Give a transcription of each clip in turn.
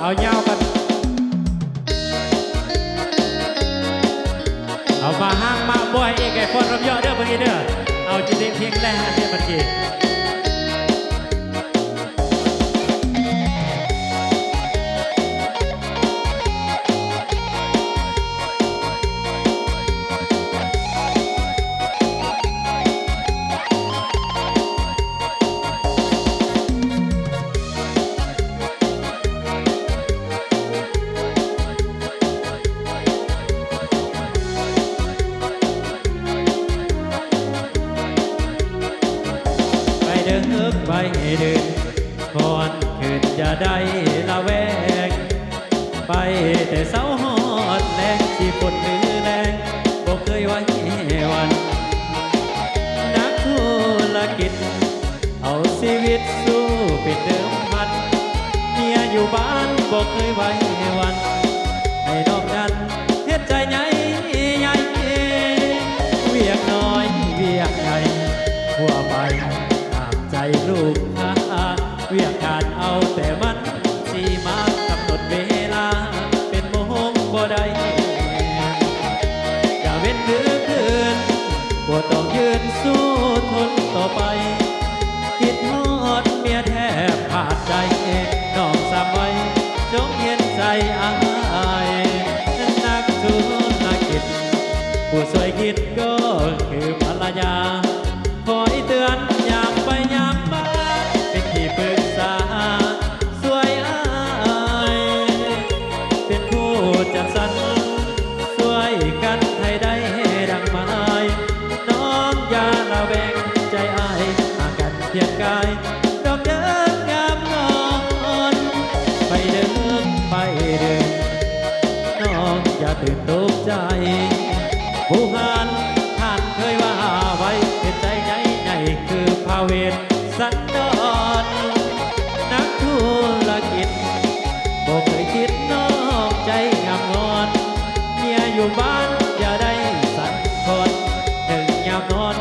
เอาเงากันเอามาห้างมาบ่อยเอกไอ้คนรำยอเด้อเมื่อกี้เด้อเอาจิตเพียงแรกเนี่ยเมื่อกี้ไปเดินก่อนคืนจะได้ละแวงไปแต่เสาหอดแรงที่ฝนหรือแรงบอกเคยไว้วันนักธุรกิจเอาชีวิตสู้เป็นเดิมพันเมียอยู่บ้านบอกเคยไว้วันให้นอกนั้นเฮ็ดใจใหญ่ใหญ่เวียกน้อยเวียกใหญ่ทั่วไปใจลูกค้าเวียกการเอาแต่มันสีมากำหนดเวลาเป็นโมงบ่ได้อย่าเว้นหรือคืนบ่ต้องยืนสู้ทนต่อไปคิดฮอดเมียแทบขาดใจน้องสามไว้จงเห็นใจอายนักธุรกิจผู้สวยคิดก็คือภรรยาคอยเตือนยามไปยามมาเป็นที่ปรึกษาสวยอายเป็นผู้จัดสรรสวยกันให้ได้ดังหมายน้องอย่าระแวงใจอายหากันเพียงกายดอกเดินงามนอนไปเดินไปเดินน้องอย่าตื่นตกใจผู้หานท่านเคยว่าไว้เป็นใจใหญ่ใหญ่คือพาเวทสันดอนนักธุรกิจบอกเคยคิดนอกใจงามงอนเมียอยู่บ้านอย่าได้สั่นคลอนถึงยามนอน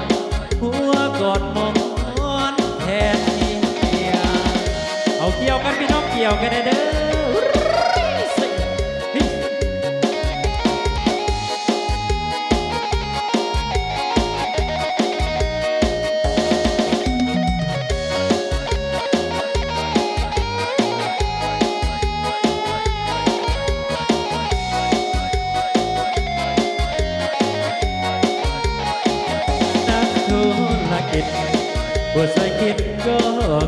หัวกอดมอนแทนเมียเอาเกี่ยวกันพี่น้องเกี่ยวกันได้เด้อผู้สวยคิดก็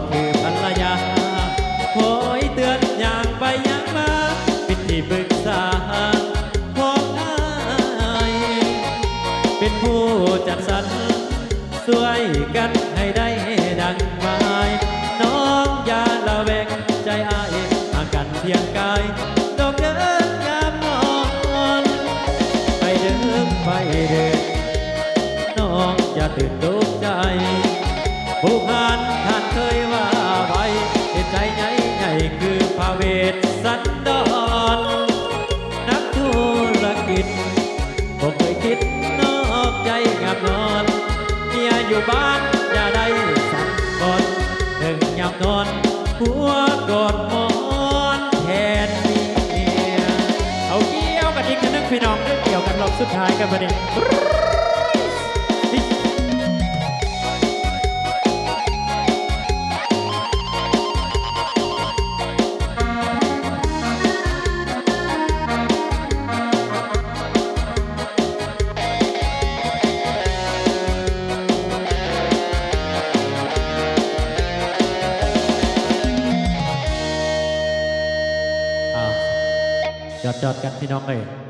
คือภรรยาคอยเตือนอย่างไปอย่างมาเป็นที่ปรึกษาของอายเป็นผู้จัดสรรสวยกันให้ได้ดังหมายน้องอย่าละแวงใจอายหากันเพียงกายดอกเดินยามนอนไปเดินไปเดินน้องอย่าตื่นตกใจผู้ผ่านท่านเคยว่าไว้เหตุใจใหญ่ใหญ่คือพาเวทสันดอนนักธุรกิจผมเคยคิดนอกใจงับนอนเมียอยู่บ้านอย่าได้สั่นกอดถึงยามนอนหัวกอดมอนแทนเมียเอาเกี่ยวกันอีกนึงพี่น้องเกี่ยวกันรอบสุดท้ายกันประเด็นจอดกันพี่น้องเลย